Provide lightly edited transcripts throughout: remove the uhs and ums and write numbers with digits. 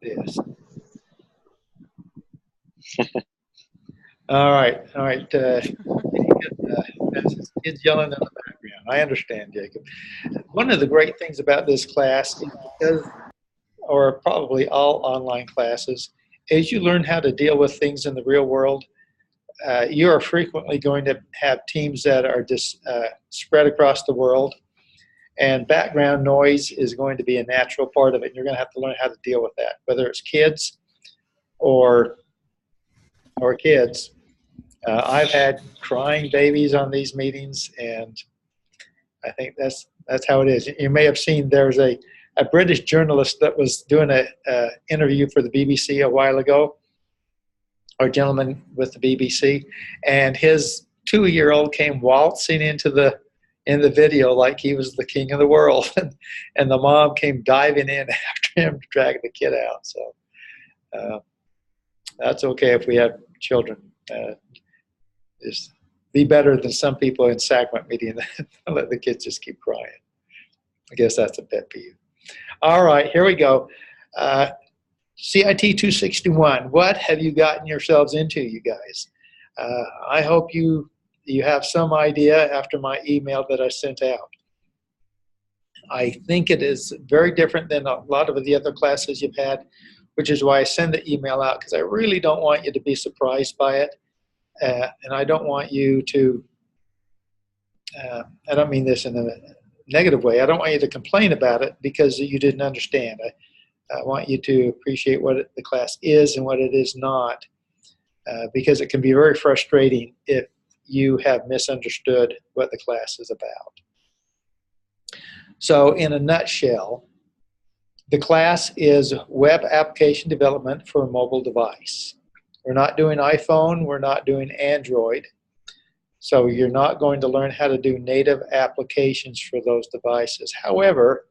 this. All right, all right. Kids yelling in the background. I understand, Jacob. One of the great things about this class is because, or probably all online classes, is you learn how to deal with things in the real world. You are frequently going to have teams that are just spread across the world, and background noise is going to be a natural part of it. And you're going to have to learn how to deal with that, whether it's kids or kids. I've had crying babies on these meetings, and I think that's how it is. You may have seen there's a British journalist that was doing a interview for the BBC a while ago, or a gentleman with the BBC, and his 2-year-old came waltzing into the video like he was the king of the world, and the mom came diving in after him, dragging the kid out. So that's okay if we have children. Just be better than some people in sacrament meeting and let the kids just keep crying. I guess that's a pet peeve. All right, here we go. CIT 261. What have you gotten yourselves into, you guys? I hope you have some idea after my email that I sent out. I think it is very different than a lot of the other classes you've had, which is why I send the email out, because I really don't want you to be surprised by it. And I don't want you to, I don't mean this in a negative way, I don't want you to complain about it because you didn't understand. I want you to appreciate what the class is and what it is not, because it can be very frustrating if you have misunderstood what the class is about. So in a nutshell, the class is web application development for a mobile device. We're not doing iPhone, we're not doing Android. So you're not going to learn how to do native applications for those devices. However,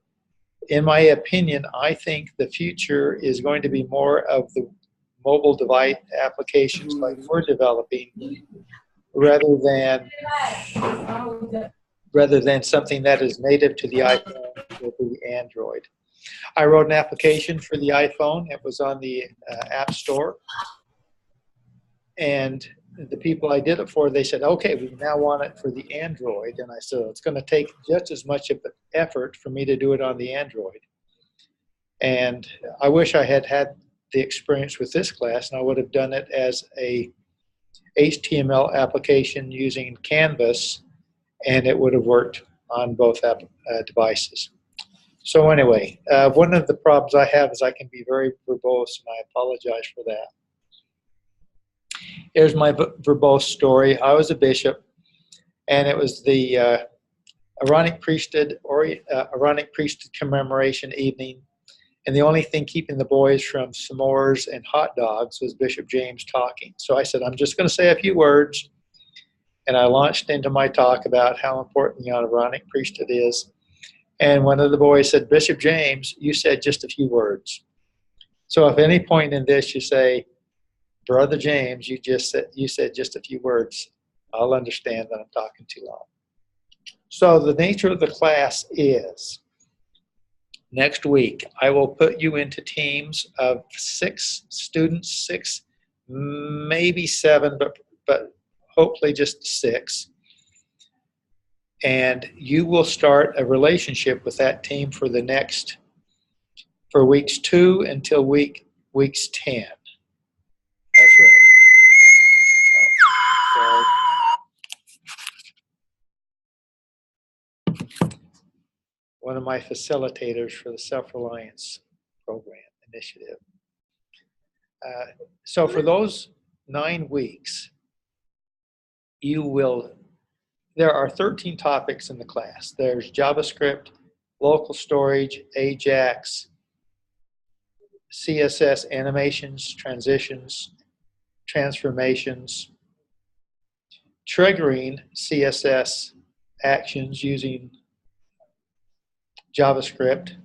in my opinion, I think the future is going to be more of the mobile device applications like we're developing rather than something that is native to the iPhone or the Android. I wrote an application for the iPhone. It was on the App Store. And the people I did it for, they said, okay, we now want it for the Android. And I said, it's going to take just as much of an effort for me to do it on the Android. And I wish I had had the experience with this class, and I would have done it as a HTML application using Canvas, and it would have worked on both devices. So anyway, one of the problems I have is I can be very verbose, and I apologize for that. Here's my verbose story. I was a bishop, and it was the Aaronic priesthood commemoration evening, and the only thing keeping the boys from s'mores and hot dogs was Bishop James talking. So I said, I'm just going to say a few words, and I launched into my talk about how important the Aaronic priesthood is. And one of the boys said, Bishop James, you said just a few words. So if at any point in this you say, Brother James, you said just a few words, I'll understand that I'm talking too long. So the nature of the class is, next week I will put you into teams of 6 students, 6, maybe 7, but hopefully just 6. And you will start a relationship with that team for weeks 2 until weeks 10. That's right. One of my facilitators for the Self-Reliance Program initiative. So for those 9 weeks, there are 13 topics in the class. There's JavaScript, local storage, AJAX, CSS animations, transitions, transformations, triggering CSS actions using JavaScript.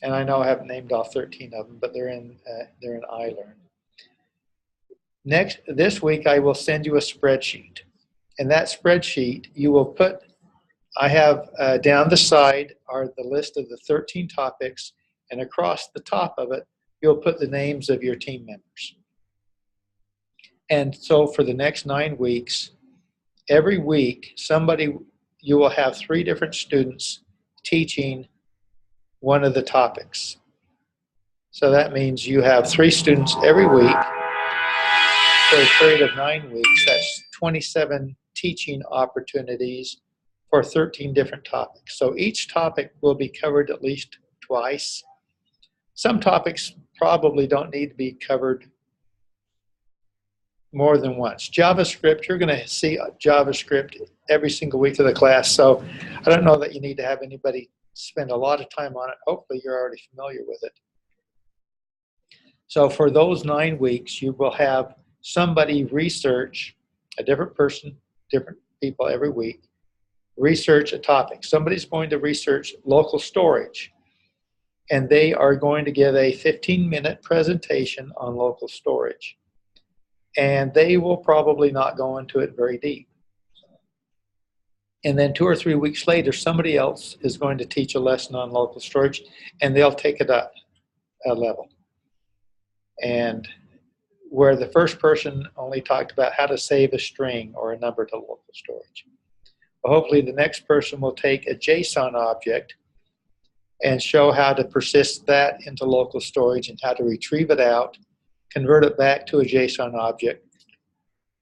And I know I haven't named all 13 of them, but they're in iLearn. This week I will send you a spreadsheet. And that spreadsheet you will put, I have down the side are the list of the 13 topics, and across the top of it, you'll put the names of your team members. And so for the next 9 weeks, every week, you will have 3 different students teaching one of the topics. So that means you have 3 students every week for a period of 9 weeks. That's 27 teaching opportunities for 13 different topics. So each topic will be covered at least twice. Some topics probably don't need to be covered more than once. JavaScript, you're going to see JavaScript every single week of the class, so I don't know that you need to have anybody spend a lot of time on it. Hopefully you're already familiar with it. So for those 9 weeks, you will have somebody research, a different person, different people every week, research a topic. Somebody's going to research local storage, and they are going to give a 15-minute presentation on local storage. And they will probably not go into it very deep. And then 2 or 3 weeks later, somebody else is going to teach a lesson on local storage, and they'll take it up a level. And where the first person only talked about how to save a string or a number to local storage. Well, hopefully the next person will take a JSON object and show how to persist that into local storage and how to retrieve it out, convert it back to a JSON object,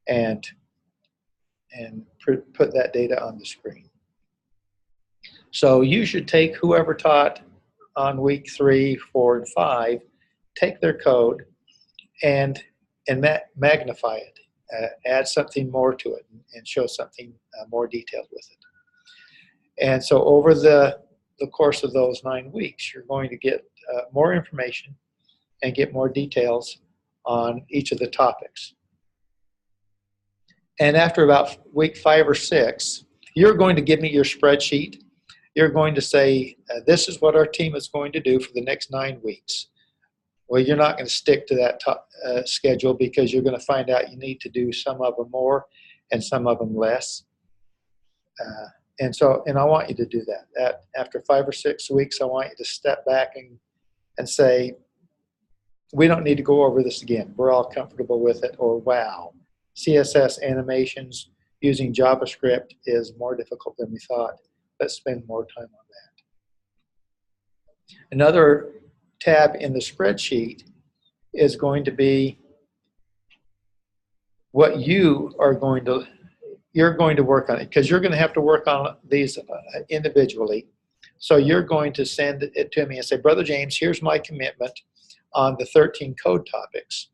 and put that data on the screen. So you should take whoever taught on week 3, 4, and 5, take their code and magnify it, add something more to it, and show something more detailed with it. And so over the course of those 9 weeks, you're going to get more information and get more details on each of the topics. And after about week 5 or 6, you're going to give me your spreadsheet. You're going to say, this is what our team is going to do for the next 9 weeks. Well, you're not going to stick to that schedule because you're going to find out you need to do some of them more and some of them less. And I want you to do that. After 5 or 6 weeks, I want you to step back and say, we don't need to go over this again. We're all comfortable with it. Or, wow, CSS animations using JavaScript is more difficult than we thought. Let's spend more time on that. Another tab in the spreadsheet is going to be what you're going to work on it, because you're going to have to work on these individually. So you're going to send it to me and say, Brother James, here's my commitment on the 13 code topics.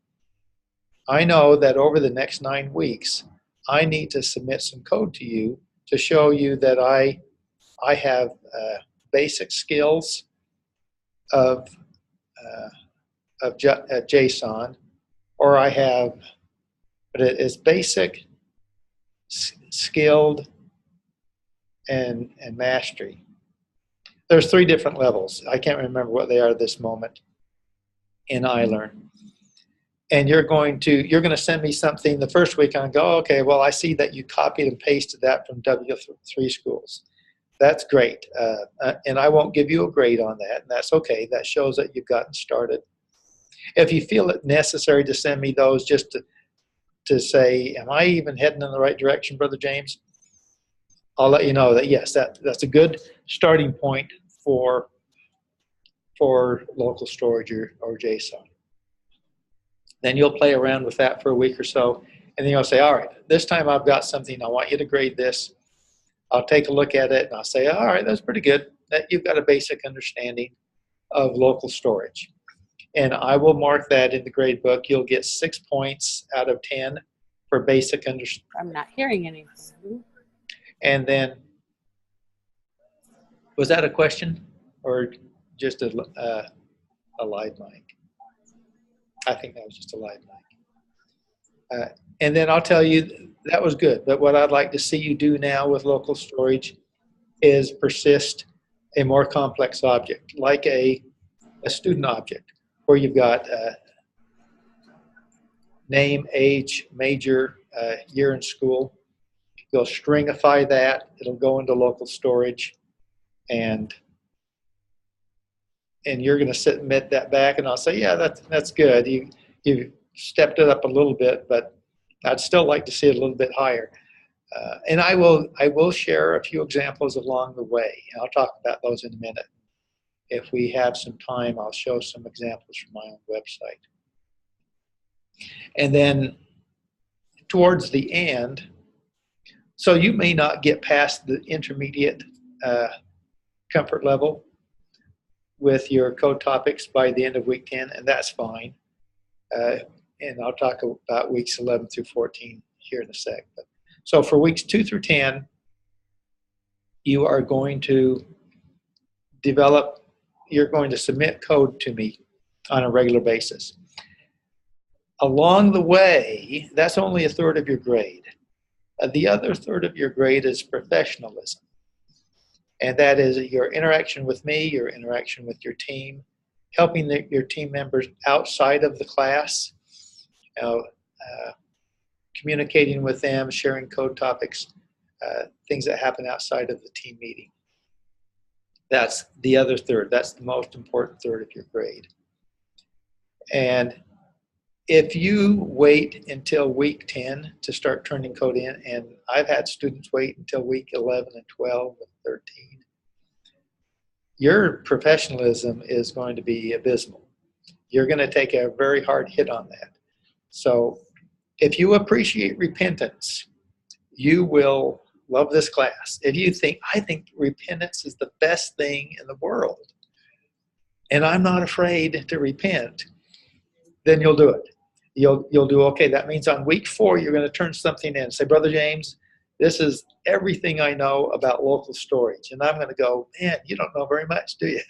I know that over the next 9 weeks, I need to submit some code to you to show you that I have basic skills of JSON, or I have, but it is basic, skilled, and mastery. There's 3 different levels. I can't remember what they are at this moment in iLearn. And you're going to send me something the first week and I go, okay, well, I see that you copied and pasted that from W3 schools. That's great. And I won't give you a grade on that, and that's okay. That shows that you've gotten started. If you feel it necessary to send me those just to say, am I even heading in the right direction, Brother James? I'll let you know that, yes, that's a good starting point for local storage or JSON. Then you'll play around with that for a week or so, and then you'll say, all right, this time I've got something. I want you to grade this. I'll take a look at it, and I'll say, all right, that's pretty good. That you've got a basic understanding of local storage. And I will mark that in the grade book. You'll get 6 points out of 10 for basic understanding. I'm not hearing anything. And then, was that a question or just a live mic? I think that was just a live mic. And then I'll tell you, that was good. But what I'd like to see you do now with local storage is persist a more complex object, like a student object, where you've got name, age, major, year in school. You'll stringify that. It'll go into local storage, and and you're going to submit that back, and I'll say, yeah, that's good. You stepped it up a little bit, but I'd still like to see it a little bit higher. And I will share a few examples along the way. I'll talk about those in a minute. If we have some time, I'll show some examples from my own website. And then towards the end, so you may not get past the intermediate comfort level with your code topics by the end of week 10, and that's fine. And I'll talk about weeks 11 through 14 here in a sec. But, so for weeks 2 through 10, you are going to you're going to submit code to me on a regular basis. Along the way, that's only a third of your grade. The other third of your grade is professionalism. And that is your interaction with me, your interaction with your team, helping your team members outside of the class, communicating with them, sharing code topics, things that happen outside of the team meeting. That's the other third. That's the most important third of your grade. And if you wait until week 10 to start turning code in, and I've had students wait until week 11 and 12 and 13, your professionalism is going to be abysmal. You're going to take a very hard hit on that. So if you appreciate repentance, you will love this class. If you think, I think repentance is the best thing in the world, and I'm not afraid to repent, then you'll do it. You'll do okay. That means on week 4, you're going to turn something in. Say, Brother James, this is everything I know about local storage. And I'm going to go, man, you don't know very much, do you?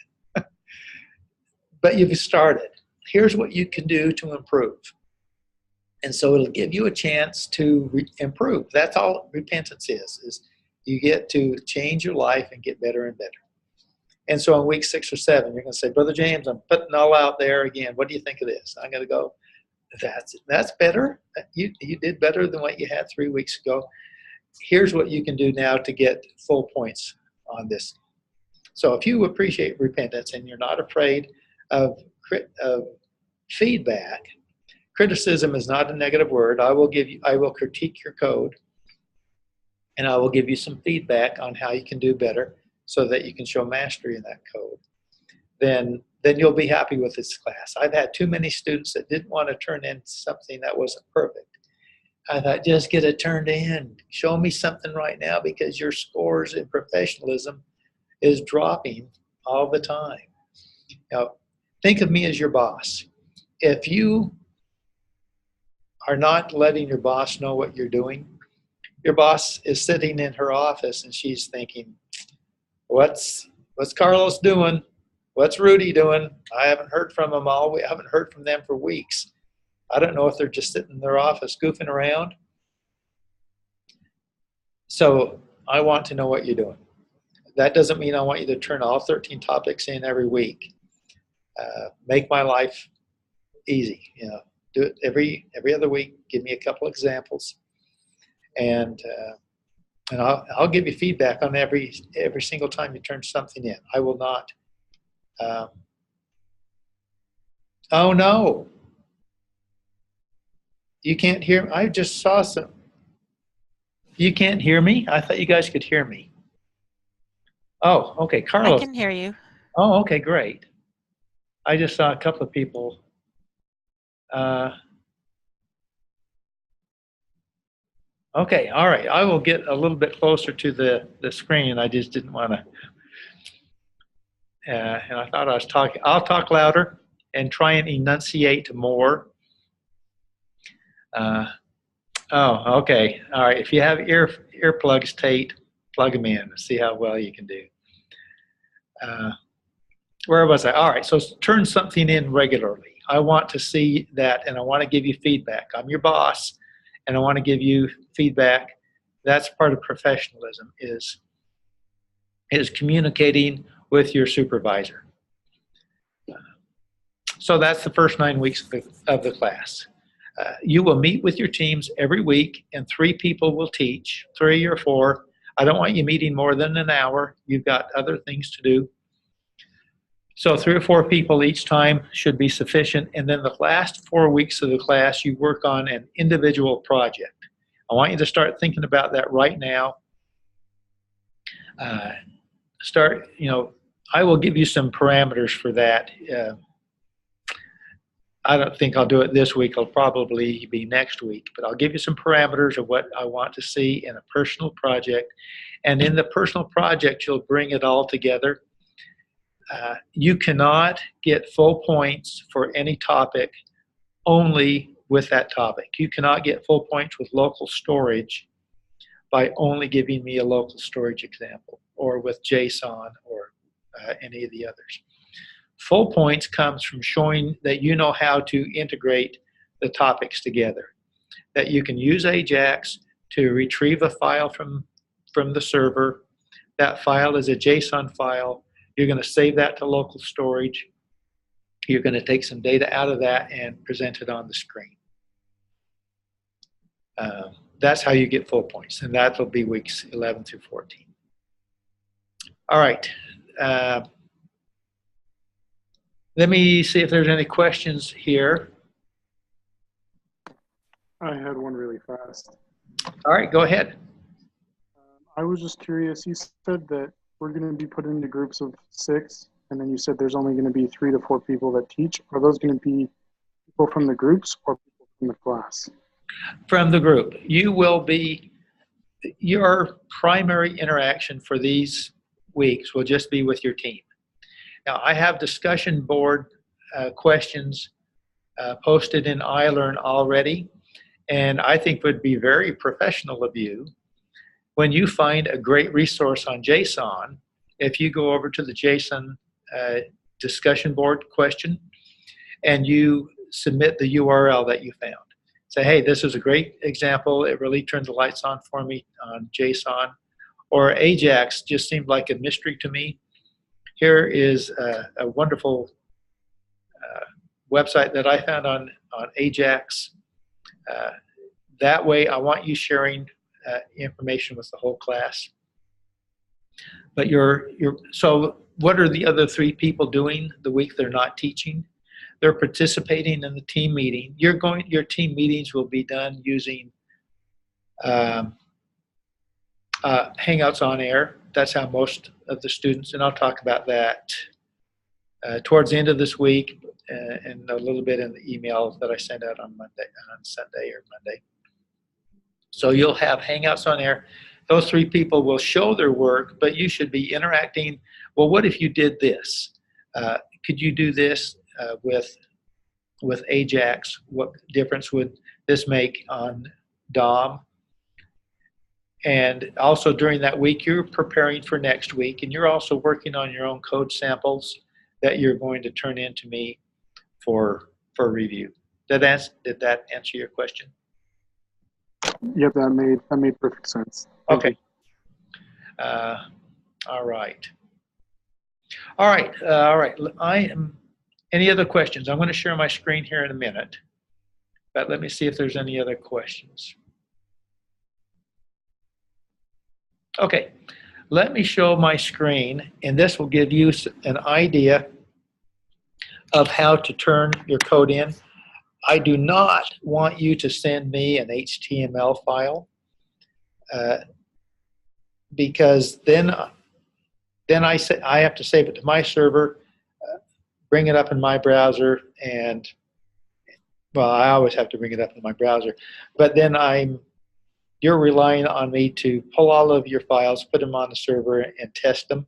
But you've started. Here's what you can do to improve. And so it'll give you a chance to improve. That's all repentance is you get to change your life and get better and better. And so on week 6 or 7, you're going to say, Brother James, I'm putting it all out there again. What do you think of this? I'm going to go, that's better. You did better than what you had 3 weeks ago. Here's what you can do now to get full points on this. So if you appreciate repentance and you're not afraid of feedback, criticism is not a negative word. I will critique your code, and I will give you some feedback on how you can do better so that you can show mastery in that code. Then you'll be happy with this class. I've had too many students that didn't want to turn in something that wasn't perfect. I thought, just get it turned in. Show me something right now, because your scores in professionalism is dropping all the time. Now, think of me as your boss. If you are not letting your boss know what you're doing, your boss is sitting in her office and she's thinking, what's Carlos doing? What's Rudy doing? I haven't heard from them all. We haven't heard from them for weeks. I don't know if they're just sitting in their office goofing around. So I want to know what you're doing. That doesn't mean I want you to turn all 13 topics in every week. Make my life easy. Do it every other week. Give me a couple examples, and I'll give you feedback on every single time you turn something in. I will not. Oh no! You can't hear me? I just saw some. You can't hear me? I thought you guys could hear me. Oh, okay, Carlos. I can hear you. Oh, okay, great. I just saw a couple of people. Okay, all right. I will get a little bit closer to the screen. I just didn't want to. And I thought I was talking. I'll talk louder and try and enunciate more. Oh, okay. All right. If you have earplugs, Tate, plug them in and see how well you can do. Where was I? All right. So turn something in regularly. I want to see that, and I want to give you feedback. I'm your boss, and I want to give you feedback. That's part of professionalism, is communicating with your supervisor. So that's the first 9 weeks of the class. You will meet with your teams every week, and 3 people will teach, 3 or 4. I don't want you meeting more than an hour. You've got other things to do. So 3 or 4 people each time should be sufficient. And then the last 4 weeks of the class, you work on an individual project. I want you to start thinking about that right now. I will give you some parameters for that. I don't think I'll do it this week. It'll probably be next week. But I'll give you some parameters of what I want to see in a personal project. And in the personal project, you'll bring it all together. You cannot get full points for any topic only with that topic. You cannot get full points with local storage by only giving me a local storage example, or with JSON, or any of the others. Full points comes from showing that you know how to integrate the topics together, that you can use Ajax to retrieve a file from the server. That file is a JSON file. You're going to save that to local storage. You're going to take some data out of that and present it on the screen. That's how you get full points, and that will be weeks 11 through 14. All right. Let me see if there's any questions here. I had one really fast. All right, go ahead. I was just curious, you said that we're going to be put into groups of 6, and then you said there's only going to be 3 to 4 people that teach. Are those going to be people from the groups or people from the class? From the group. You will be, your primary interaction for these weeks will just be with your team. Now, I have discussion board questions posted in iLearn already, and I think would be very professional of you when you find a great resource on JSON. If you go over to the JSON discussion board question and you submit the URL that you found. Say, hey, this is a great example. It really turned the lights on for me on JSON. Or Ajax just seemed like a mystery to me. Here is a wonderful website that I found on Ajax. That way, I want you sharing information with the whole class. But so what are the other 3 people doing the week they're not teaching? They're participating in the team meeting. Your team meetings will be done using Hangouts on Air. That's how most of the students, and I'll talk about that towards the end of this week and a little bit in the email that I send out on Sunday or Monday. So you'll have Hangouts on Air. Those 3 people will show their work, but you should be interacting. Well, what if you did this? Could you do this with Ajax? What difference would this make on DOM? And also during that week, you're preparing for next week, and you're also working on your own code samples that you're going to turn in to me for review. Did that answer your question? Yep, that made perfect sense. Okay. All right. All right. Any other questions? I'm going to share my screen here in a minute, but let me see if there's any other questions. Okay, let me show my screen, and this will give you an idea of how to turn your code in. I do not want you to send me an HTML file because then I have to save it to my server, bring it up in my browser, and well, I always have to bring it up in my browser. But then you're relying on me to pull all of your files, put them on the server, and test them.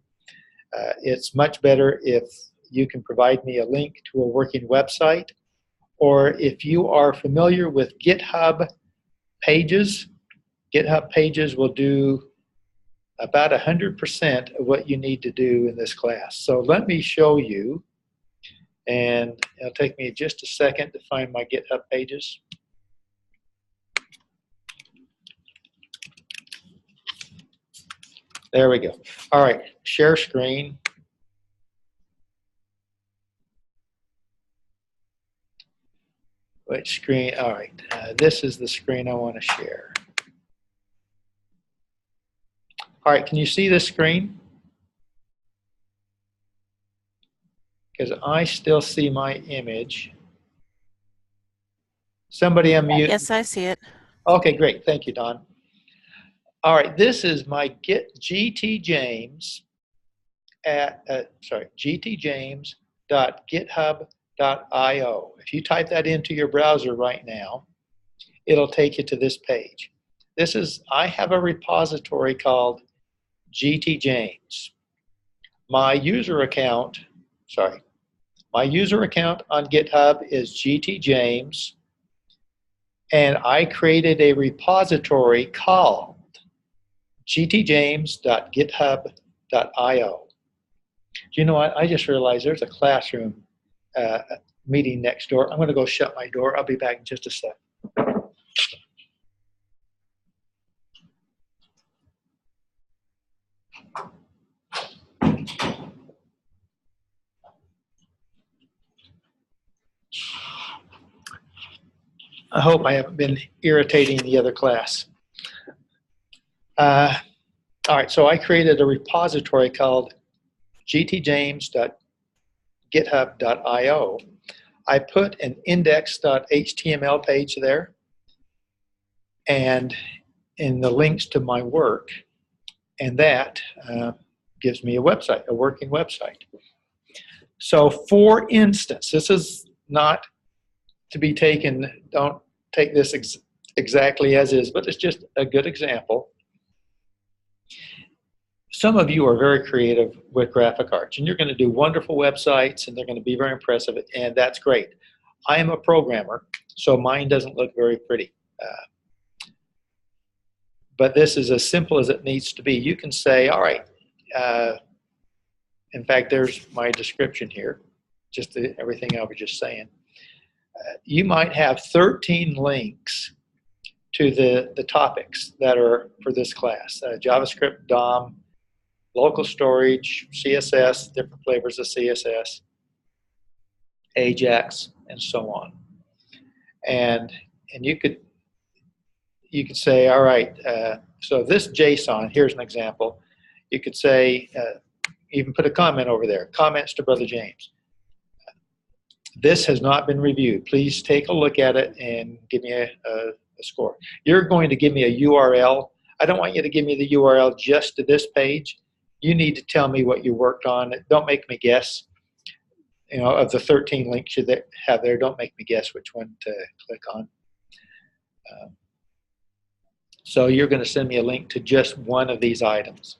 It's much better if you can provide me a link to a working website, or if you are familiar with GitHub Pages. GitHub Pages will do about 100% of what you need to do in this class. So let me show you, and it'll take me just a second to find my GitHub Pages. There we go. All right, share screen. Which screen? All right, this is the screen I want to share. All right, can you see this screen? because I still see my image. Somebody unmute. Yes, I see it. Okay, great. Thank you, Don. All right, this is my GTJames at gtjames.github.io. If you type that into your browser right now, it'll take you to this page. I have a repository called GTJames. My user account on GitHub is GTJames, and I created a repository called gtjames.github.io. Do you know what? I just realized there's a classroom meeting next door. I'm going to go shut my door. I'll be back in just a sec. I hope I haven't been irritating the other class. All right, so I created a repository called gtjames.github.io. I put an index.html page there and in the links to my work, and that gives me a website, a working website. So for instance, this is not to be taken, don't take this exactly as is, but it's just a good example. Some of you are very creative with graphic arts, and you're going to do wonderful websites, and they're going to be very impressive, and that's great. I am a programmer, so mine doesn't look very pretty. But this is as simple as it needs to be. You can say, all right, in fact, there's my description here, just everything I was just saying. You might have 13 links to the topics that are for this class. JavaScript, DOM, local storage, CSS, different flavors of CSS, Ajax, and so on. And you could say, all right, so this JSON, here's an example. You could say, even put a comment over there, comments to Brother James. This has not been reviewed. Please take a look at it and give me a score. You're going to give me a URL. I don't want you to give me the URL just to this page. You need to tell me what you worked on. Don't make me guess. You know, of the 13 links you have there, don't make me guess which one to click on. So you're going to send me a link to just one of these items.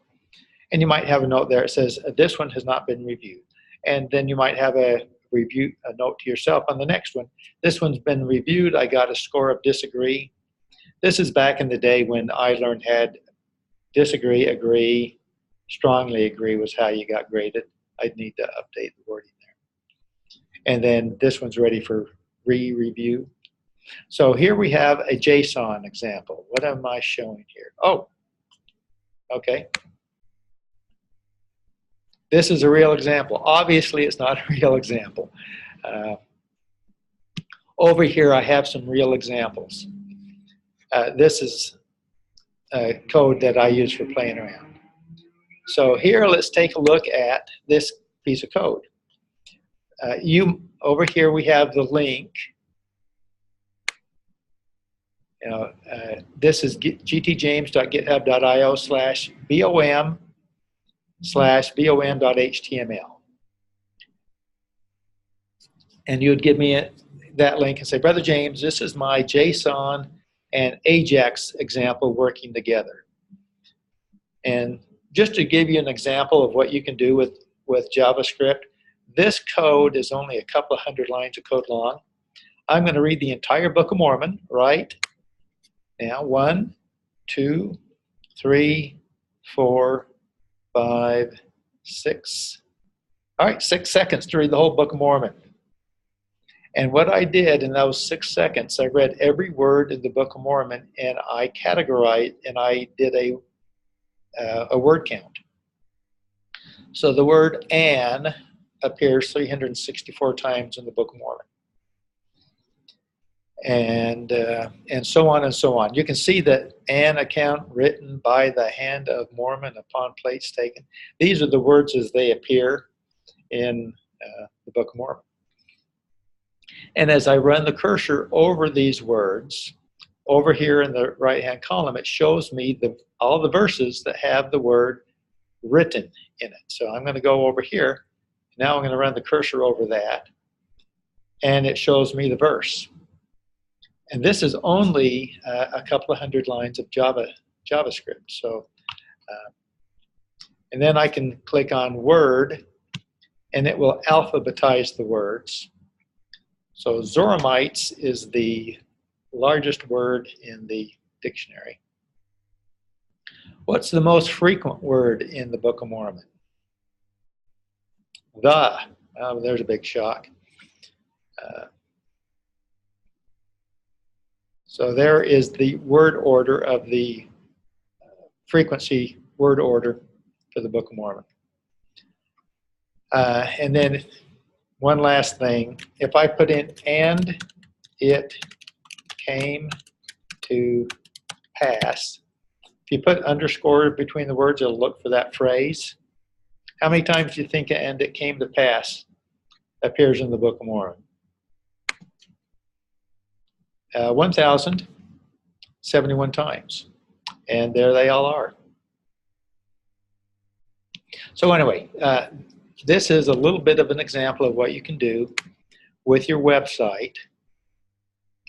And you might have a note there that says, this one has not been reviewed. And then you might have a note to yourself on the next one. This one's been reviewed. I got a score of disagree. This is back in the day when I learned had disagree, agree, strongly agree was how you got graded. I'd need to update the wording there. And then this one's ready for re-review. So here we have a JSON example. What am I showing here? Oh, okay. This is a real example. Obviously, it's not a real example. Over here, I have some real examples. This is code that I use for playing around. So here, let's take a look at this piece of code. Over here, we have the link. This is gtjames.github.io/bom/bom.html. And you would give me that link and say, Brother James, this is my JSON and Ajax example working together. And just to give you an example of what you can do with JavaScript, this code is only a couple of hundred lines of code long. I'm going to read the entire Book of Mormon right now. 1, 2, 3, 4, 5, 6. All right, 6 seconds to read the whole Book of Mormon. And what I did in those 6 seconds, I read every word in the Book of Mormon, and I categorized, and I did a word count. So the word "and" appears 364 times in the Book of Mormon. And so on and so on. You can see that "an account written by the hand of Mormon upon plates taken." These are the words as they appear in the Book of Mormon. And as I run the cursor over these words, over here in the right-hand column, it shows me all the verses that have the word written in it. So I'm going to go over here. Now I'm going to run the cursor over that, and it shows me the verse. And this is only a couple of hundred lines of JavaScript. So, and then I can click on Word, and it will alphabetize the words. So Zoramites is the largest word in the dictionary. What's the most frequent word in the Book of Mormon? The. Oh, there's a big shock. So there is the word order of the frequency word order for the Book of Mormon. And then one last thing, if I put in "and it came to pass," if you put underscore between the words, it'll look for that phrase. How many times do you think "and it came to pass" appears in the Book of Mormon? 1,071 times. And there they all are. So anyway, this is a little bit of an example of what you can do with your website.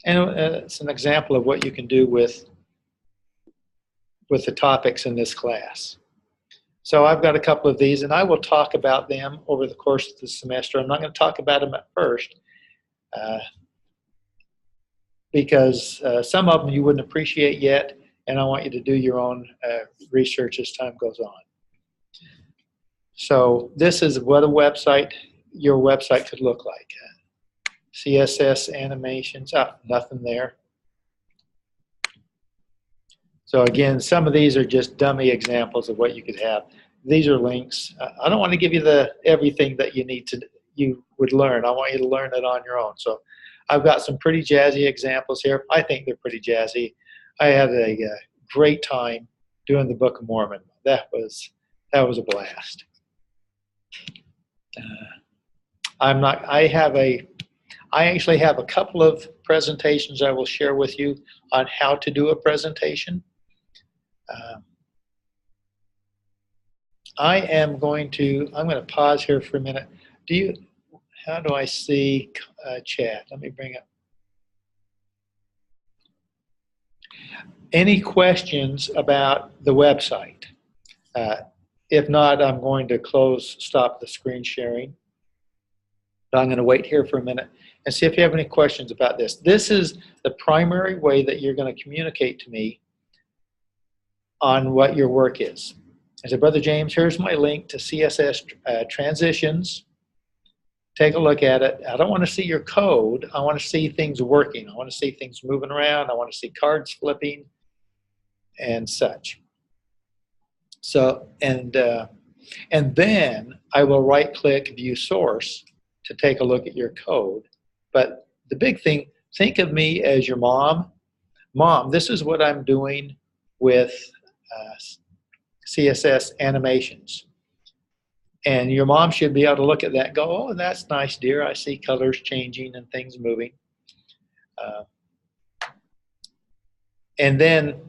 And it's an example of what you can do with the topics in this class. So I've got a couple of these, and I will talk about them over the course of the semester. I'm not going to talk about them at first, because some of them you wouldn't appreciate yet, and I want you to do your own research as time goes on. So this is what your website could look like. CSS animations, nothing there. So again, some of these are just dummy examples of what you could have. These are links. I don't want to give you everything that you would learn. I want you to learn it on your own. So I've got some pretty jazzy examples here. I think they're pretty jazzy. I had a great time doing the Book of Mormon. That was a blast. I actually have a couple of presentations I will share with you on how to do a presentation. I'm going to pause here for a minute. How do I see chat? Let me bring up. Any questions about the website? If not, I'm going to stop the screen sharing. But I'm going to wait here for a minute and see if you have any questions about this. This is the primary way that you're going to communicate to me on what your work is. I said, Brother James, here's my link to CSS transitions. Take a look at it. I don't want to see your code. I want to see things working. I want to see things moving around. I want to see cards flipping and such. So, and then I will right-click View Source to take a look at your code. But the big thing, think of me as your mom. Mom, this is what I'm doing with CSS animations. And your mom should be able to look at that and go, oh, that's nice, dear. I see colors changing and things moving. And then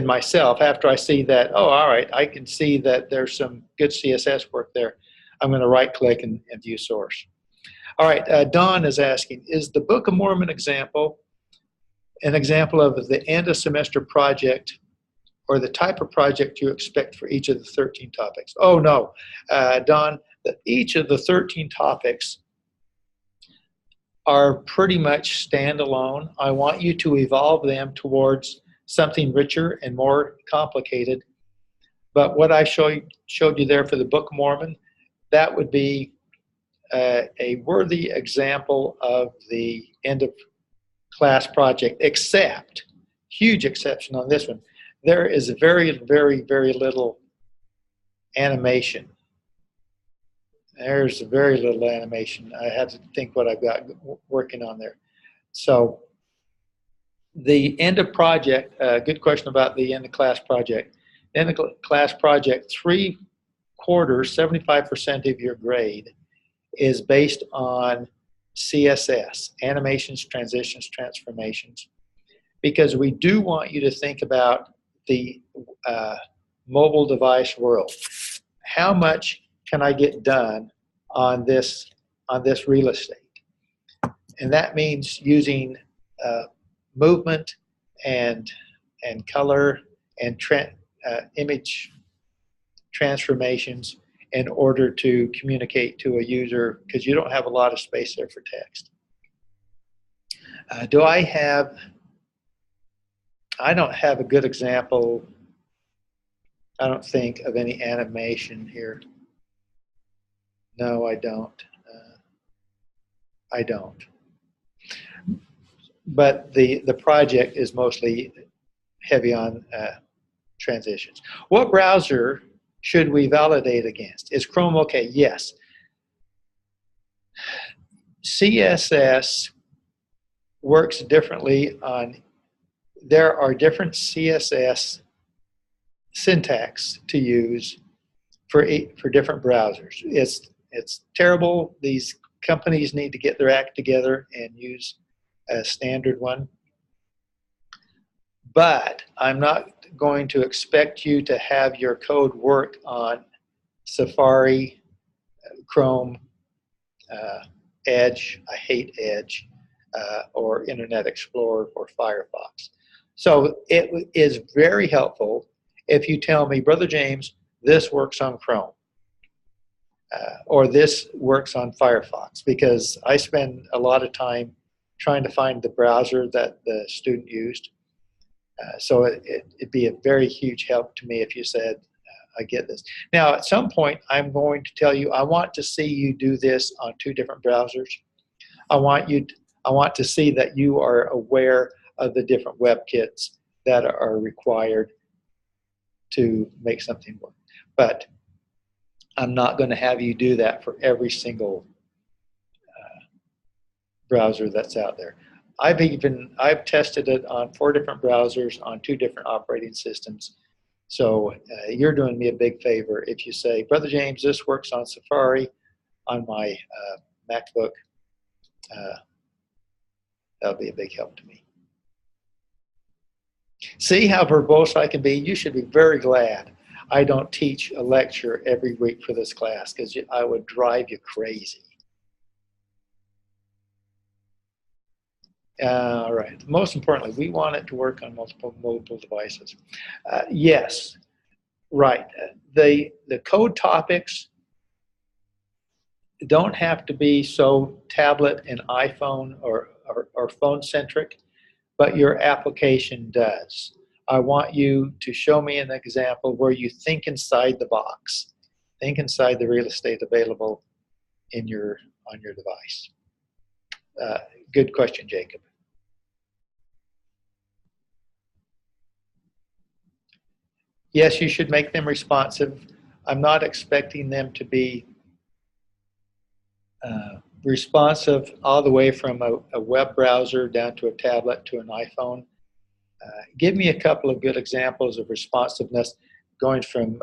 myself, after I see that, oh, all right, I can see that there's some good CSS work there, I'm going to right-click and view source. All right, Don is asking, is the Book of Mormon example an example of the end of semester project or the type of project you expect for each of the 13 topics? Oh, no, Don, each of the 13 topics are pretty much standalone. I want you to evolve them towards something richer and more complicated. But what I showed you there for the Book of Mormon, that would be a worthy example of the end of class project, except, huge exception on this one, there is very, very, very little animation. There's very little animation. I had to think what I've got working on there. So the end of project, good question about the end of class project. End of class project, 3/4, 75% of your grade is based on CSS, animations, transitions, transformations, because we do want you to think about the mobile device world. How much can I get done on this real estate? And that means using movement and color and image transformations in order to communicate to a user, because you don't have a lot of space there for text. I don't have a good example, I don't think, of any animation here. No, I don't. I don't. But the project is mostly heavy on transitions. What browser should we validate against? Is Chrome okay? Yes. CSS works differently on, there are different CSS syntax to use for different browsers. It's terrible. These companies need to get their act together and use a standard one. But I'm not going to expect you to have your code work on Safari, Chrome, Edge, I hate Edge, or Internet Explorer or Firefox. So it is very helpful if you tell me, Brother James, this works on Chrome, or this works on Firefox, because I spend a lot of time trying to find the browser that the student used. So it'd be a very huge help to me if you said, I get this. Now, at some point, I'm going to tell you, I want to see you do this on 2 different browsers. I want to see that you are aware of the different WebKits that are required to make something work. But I'm not going to have you do that for every single browser that's out there. I've tested it on 4 different browsers on 2 different operating systems. So you're doing me a big favor if you say, Brother James, this works on Safari, on my MacBook. That'll be a big help to me. See how verbose I can be? You should be very glad I don't teach a lecture every week for this class, because I would drive you crazy. All right. Most importantly, we want it to work on multiple mobile devices. Yes, right. The code topics don't have to be so tablet and iPhone or phone centric, but your application does. I want you to show me an example where you think inside the box, think inside the real estate available on your device. Good question, Jacob. Yes, you should make them responsive. I'm not expecting them to be responsive all the way from a web browser down to a tablet to an iPhone. Give me a couple of good examples of responsiveness going from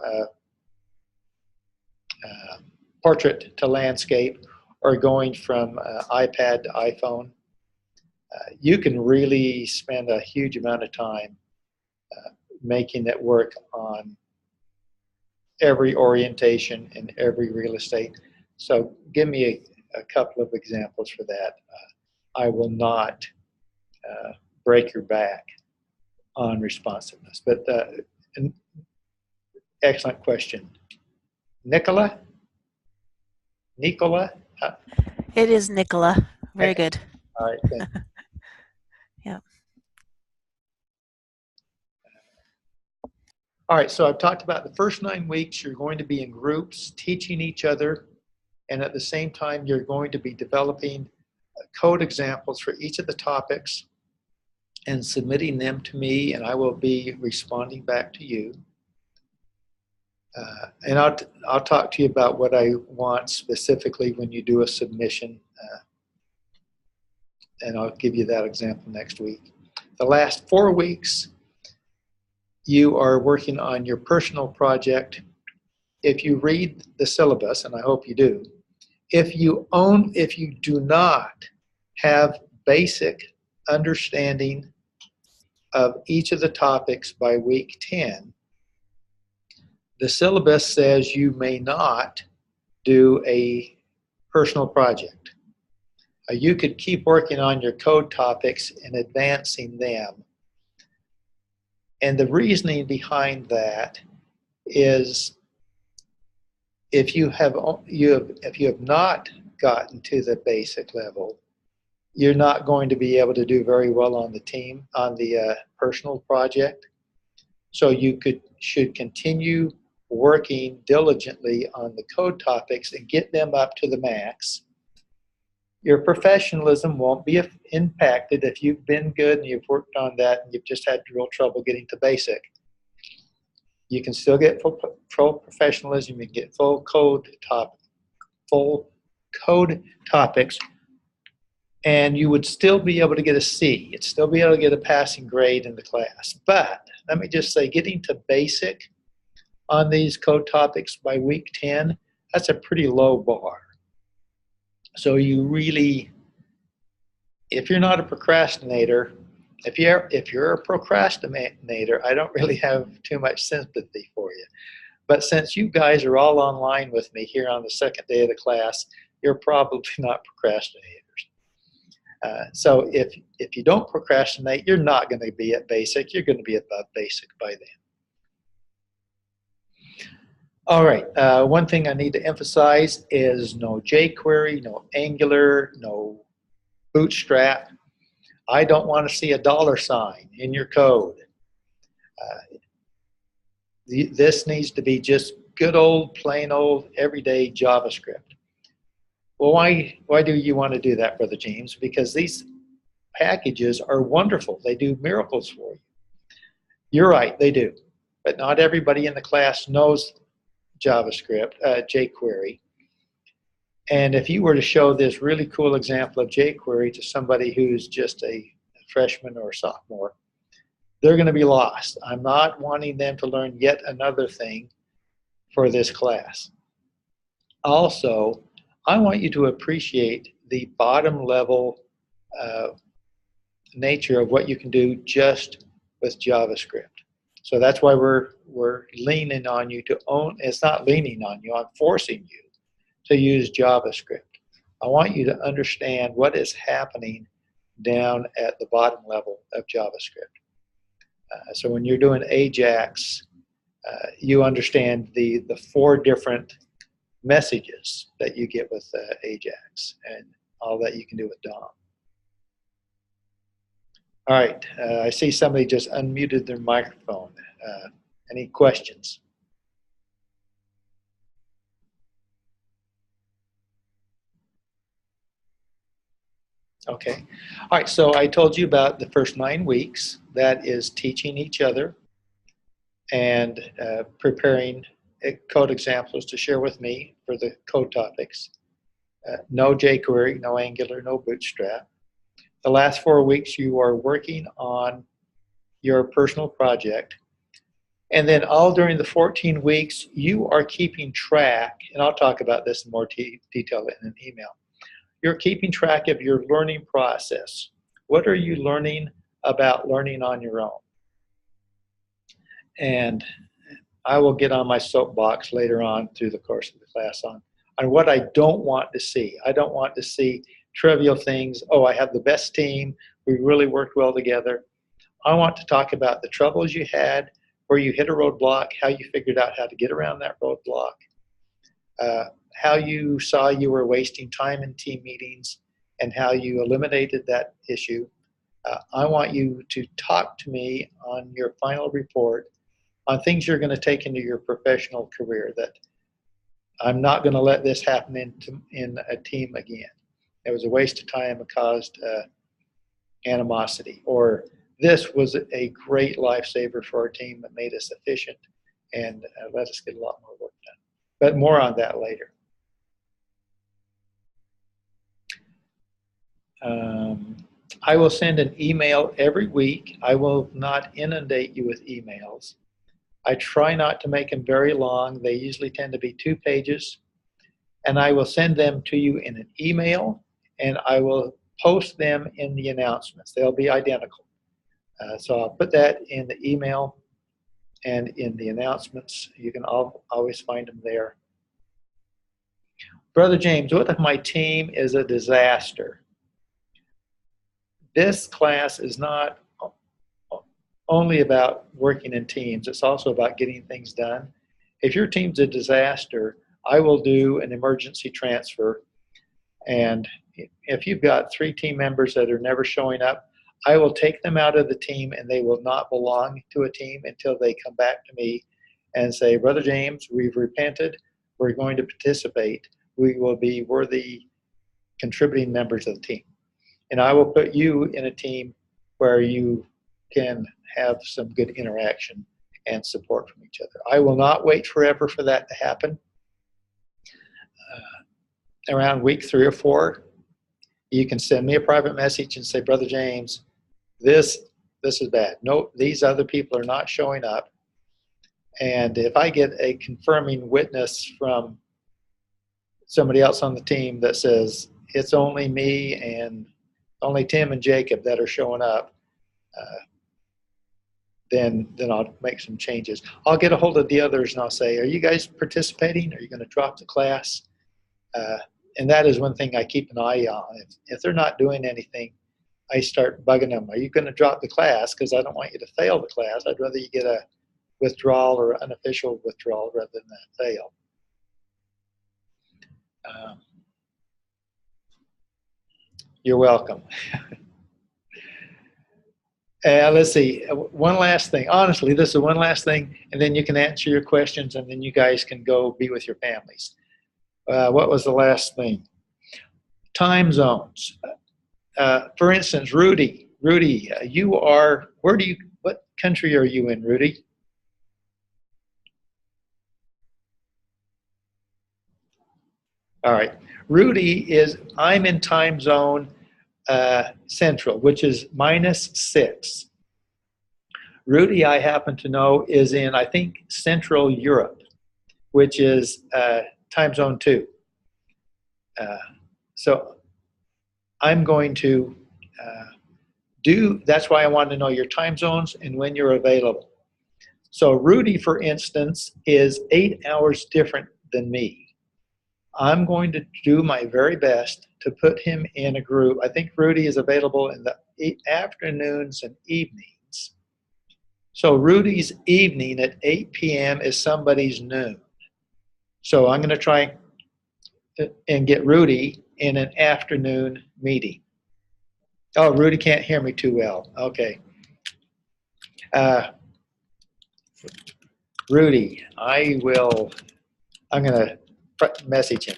portrait to landscape, or going from iPad to iPhone. You can really spend a huge amount of time making it work on every orientation and every real estate. So give me a couple of examples for that. I will not break your back on responsiveness. But an excellent question. Nicola? It is Nicola. Very good. All right, thank you. Yeah. All right, so I've talked about the first 9 weeks, you're going to be in groups teaching each other, and at the same time, you're going to be developing code examples for each of the topics and submitting them to me, and I will be responding back to you. And I'll talk to you about what I want specifically when you do a submission, and I'll give you that example next week. The last 4 weeks, you are working on your personal project. If you read the syllabus, and I hope you do, if you do not have basic understanding of each of the topics by week 10, the syllabus says you may not do a personal project. You could keep working on your code topics and advancing them. And the reasoning behind that is if you have not gotten to the basic level, you're not going to be able to do very well on the team, on the personal project. So you should continue working diligently on the code topics and get them up to the max. Your professionalism won't be impacted if you've been good and you've worked on that and you've just had real trouble getting to basic. You can still get full professionalism. You can get full code topics, and you would still be able to get a C. You'd still be able to get a passing grade in the class. But let me just say, getting to basic on these code topics by week 10, that's a pretty low bar. So you really, if you're not a procrastinator, if you're a procrastinator, I don't really have too much sympathy for you. But since you guys are all online with me here on the second day of the class, you're probably not procrastinators. So if you don't procrastinate, you're not going to be at basic. You're going to be above basic by then. All right, one thing I need to emphasize is no jQuery, no Angular, no Bootstrap. I don't want to see a $ in your code. This needs to be just good old, plain old, everyday JavaScript. Well, why do you want to do that, Brother James? Because these packages are wonderful. They do miracles for you. You're right, they do. But not everybody in the class knows JavaScript, jQuery. And if you were to show this really cool example of jQuery to somebody who's just a freshman or a sophomore, they're going to be lost. I'm not wanting them to learn yet another thing for this class. Also, I want you to appreciate the bottom level nature of what you can do just with JavaScript. So that's why we're leaning on you to own. It's not leaning on you, I'm forcing you to use JavaScript. I want you to understand what is happening down at the bottom level of JavaScript. So when you're doing Ajax, you understand the 4 different messages that you get with Ajax and all that you can do with DOM. All right, I see somebody just unmuted their microphone. Any questions? Okay. All right, so I told you about the first 9 weeks. That is teaching each other and preparing code examples to share with me for the code topics. No jQuery, no Angular, no Bootstrap. The last 4 weeks you are working on your personal project. And then all during the 14 weeks, you are keeping track, and I'll talk about this in more detail in an email. You're keeping track of your learning process. What are you learning about learning on your own? And I will get on my soapbox later on through the course of the class on what I don't want to see. I don't want to see trivial things. Oh, I have the best team. We really worked well together. I want to talk about the troubles you had, where you hit a roadblock, how you figured out how to get around that roadblock, how you saw you were wasting time in team meetings, and how you eliminated that issue. I want you to talk to me on your final report on things you're going to take into your professional career, that I'm not going to let this happen in a team again. It was a waste of time. It caused animosity. Or this was a great lifesaver for our team that made us efficient and let us get a lot more work done. But more on that later. I will send an email every week. I will not inundate you with emails. I try not to make them very long. They usually tend to be 2 pages. and I will send them to you in an email, and I will post them in the announcements. They'll be identical. So I'll put that in the email and in the announcements. You can always find them there. Brother James, what if my team is a disaster? This class is not only about working in teams, it's also about getting things done. If your team's a disaster, I will do an emergency transfer. And if you've got 3 team members that are never showing up, I will take them out of the team and they will not belong to a team until they come back to me and say, Brother James, we've repented. We're going to participate. We will be worthy contributing members of the team. And I will put you in a team where you can have some good interaction and support from each other. I will not wait forever for that to happen. Around week 3 or 4, you can send me a private message and say, Brother James, this is bad. No, these other people are not showing up. And if I get a confirming witness from somebody else on the team that says it's only me and only Tim and Jacob that are showing up, then I'll make some changes. I'll get a hold of the others and I'll say, are you guys participating? Are you going to drop the class? And that is one thing I keep an eye on. If they're not doing anything, I start bugging them. Are you going to drop the class? Because I don't want you to fail the class. I'd rather you get a withdrawal or unofficial withdrawal rather than a fail. You're welcome. Let's see. One last thing. Honestly, this is one last thing, and then you can answer your questions, and then you guys can go be with your families. What was the last thing? Time zones. For instance, Rudy, you are, what country are you in, Rudy? All right. Rudy I'm in time zone Central, which is -6. Rudy, I happen to know, is in, I think, Central Europe, which is time zone 2. So I'm going to that's why I want to know your time zones and when you're available. So Rudy, for instance, is 8 hours different than me. I'm going to do my very best to put him in a group. I think Rudy is available in the afternoons and evenings. So Rudy's evening at 8 p.m. is somebody's noon. So I'm going to try and get Rudy in an afternoon meeting. Oh, Rudy can't hear me too well. Okay. Rudy, I'm going to message him.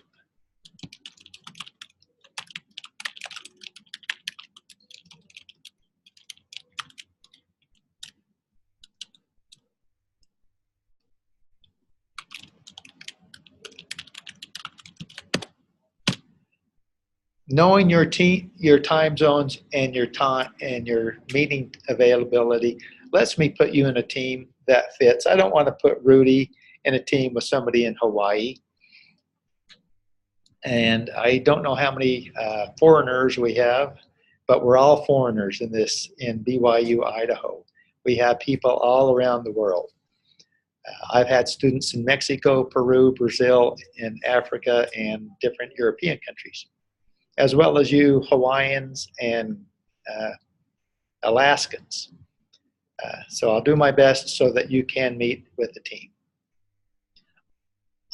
Knowing your time zones and your time and your meeting availability lets me put you in a team that fits. I don't want to put Rudy in a team with somebody in Hawaii. And I don't know how many foreigners we have, but we're all foreigners in BYU, Idaho. We have people all around the world. I've had students in Mexico, Peru, Brazil, and Africa, and different European countries, as well as you Hawaiians and Alaskans. So I'll do my best so that you can meet with the team.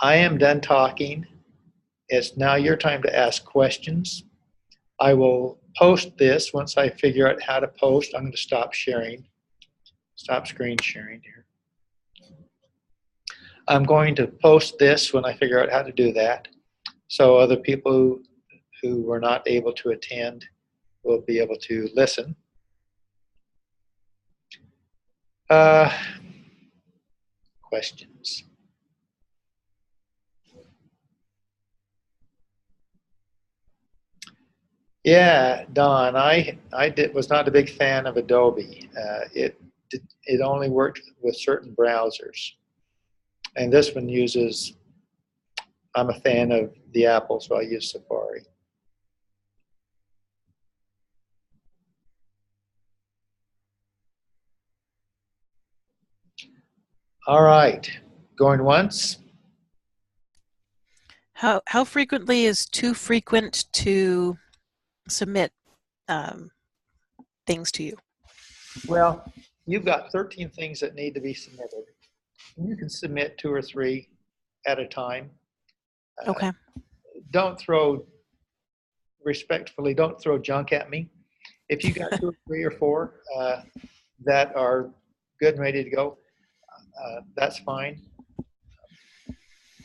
I am done talking. It's now your time to ask questions. I will post this once I figure out how to post. I'm going to stop sharing. Stop screen sharing here. I'm going to post this when I figure out how to do that, so other people who were not able to attend will be able to listen. Questions? Yeah, Don, I was not a big fan of Adobe. It only worked with certain browsers. And this one uses I'm a fan of the Apple, so I use Safari. All right, going once. How frequently is too frequent to submit things to you? Well, you've got 13 things that need to be submitted. You can submit 2 or 3 at a time. Okay. Don't throw junk at me. If you got 2 or 3 or 4 that are good and ready to go, that's fine.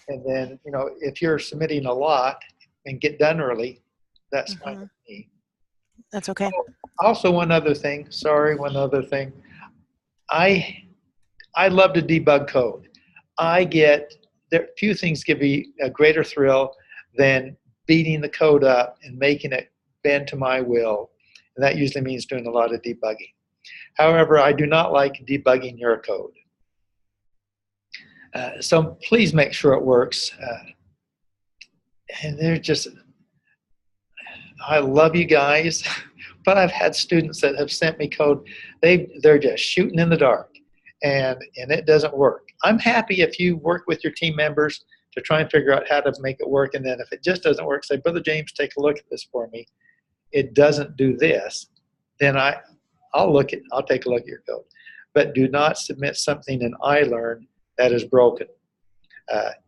And then, if you're submitting a lot and get done early, that's fine with me. That's okay. Also, one other thing. I love to debug code. Few things give me a greater thrill than beating the code up and making it bend to my will. And that usually means doing a lot of debugging. However, I do not like debugging your code. So please make sure it works. And I love you guys, but I've had students that have sent me code. They're just shooting in the dark, and it doesn't work. I'm happy if you work with your team members to try and figure out how to make it work. And then if it just doesn't work, say, Brother James, take a look at this for me. It doesn't do this. Then I'll take a look at your code. But do not submit something in iLearn that is broken.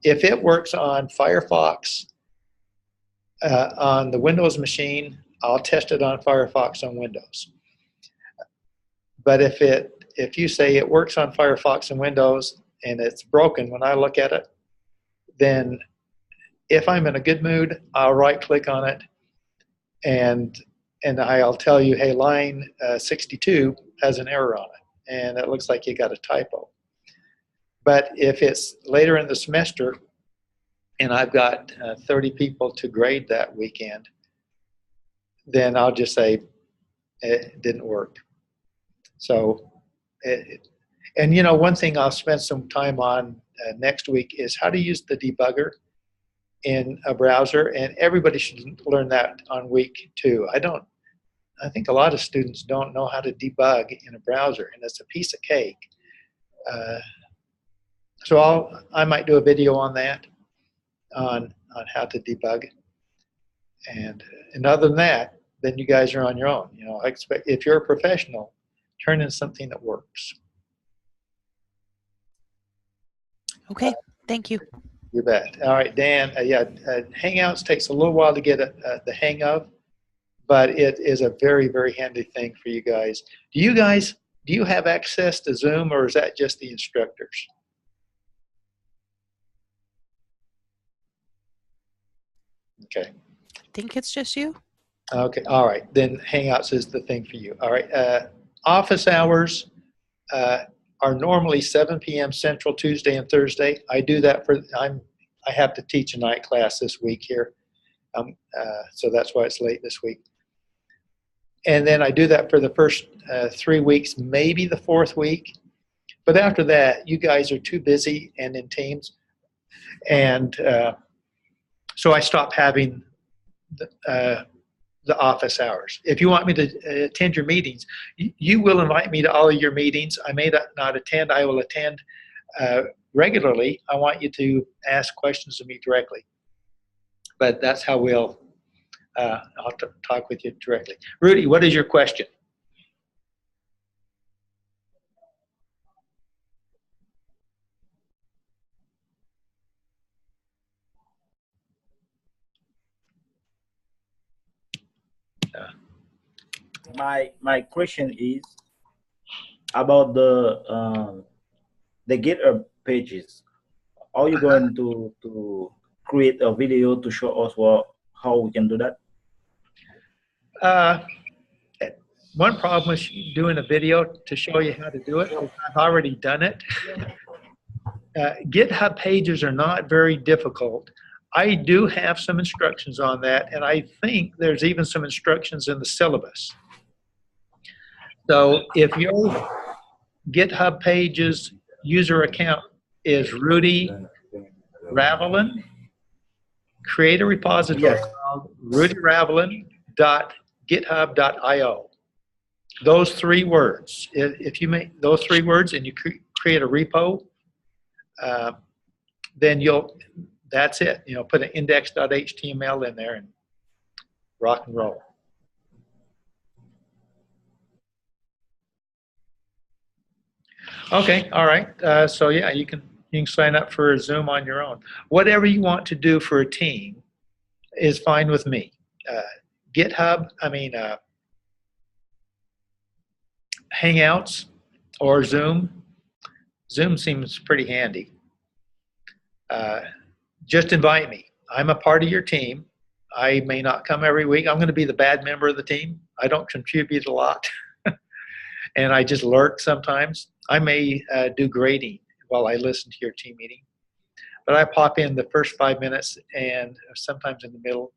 If it works on Firefox on the Windows machine, I'll test it on Firefox on Windows. But if you say it works on Firefox and Windows and it's broken when I look at it, then if I'm in a good mood, I'll right-click on it and I'll tell you, hey, line 62 has an error on it, and it looks like you got a typo. But if it's later in the semester and I've got 30 people to grade that weekend, then I'll just say it didn't work. So, one thing I'll spend some time on next week is how to use the debugger in a browser, and everybody should learn that on week 2. I think a lot of students don't know how to debug in a browser, and it's a piece of cake. So I might do a video on that, on how to debug. And other than that, then you guys are on your own. I expect if you're a professional, turn in something that works. Okay. Thank you. You bet. All right, Dan. Hangouts takes a little while to get the hang of, but it is a very, very handy thing for you guys. Do you have access to Zoom, or is that just the instructors? Okay. I think it's just you. Okay. All right. Then Hangouts is the thing for you. All right. Office hours are normally 7 p.m. Central Tuesday and Thursday. I do that I have to teach a night class this week here, so that's why it's late this week. And then I do that for the first 3 weeks, maybe the 4th week. But after that, you guys are too busy and in teams, and so I stop having the office hours. If you want me to attend your meetings, you will invite me to all of your meetings. I may not attend. I will attend regularly. I want you to ask questions of me directly. But that's how I'll talk with you directly. Rudy, what is your question? My question is about the GitHub pages. Are you going to create a video to show us how we can do that? One problem with doing a video to show you how to do it is I've already done it. GitHub pages are not very difficult. I do have some instructions on that, and I think there's even some instructions in the syllabus. So if your GitHub pages user account is Rudy Ravelin, create a repository Yes. called rudyravelin.github.io. Those 3 words. If you make those 3 words and you create a repo, then that's it. Put an index.html in there and rock and roll. Okay, all right. So yeah, you can sign up for a Zoom on your own. Whatever you want to do for a team is fine with me. Hangouts or Zoom. Zoom seems pretty handy. Just invite me. I'm a part of your team. I may not come every week. I'm going to be the bad member of the team. I don't contribute a lot, and I just lurk sometimes. I may do grading while I listen to your team meeting, but I pop in the first 5 minutes and sometimes in the middle.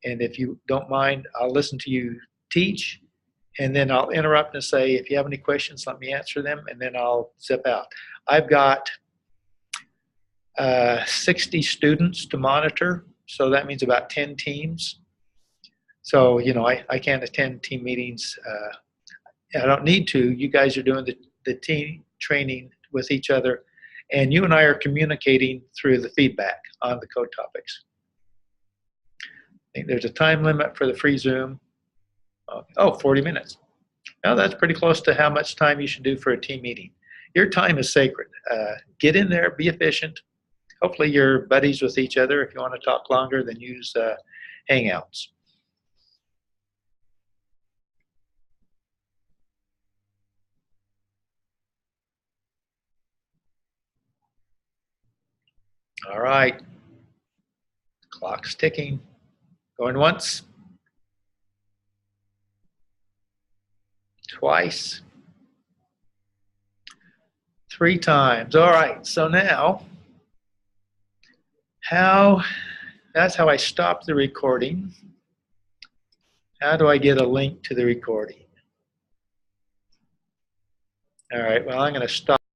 And if you don't mind, I'll listen to you teach, and then I'll interrupt and say, if you have any questions, let me answer them, and then I'll zip out. I've got 60 students to monitor, so that means about 10 teams. So, I can't attend team meetings. I don't need to. You guys are doing the team training with each other, and you and I are communicating through the feedback on the code topics. I think there's a time limit for the free Zoom. 40 minutes. Now that's pretty close to how much time you should do for a team meeting. Your time is sacred. Get in there, be efficient. Hopefully you're buddies with each other. If you want to talk longer, then use Hangouts. All right. Clock's ticking. Going once. Twice. 3 times. All right. So now, that's how I stop the recording. How do I get a link to the recording? All right. Well, I'm going to stop.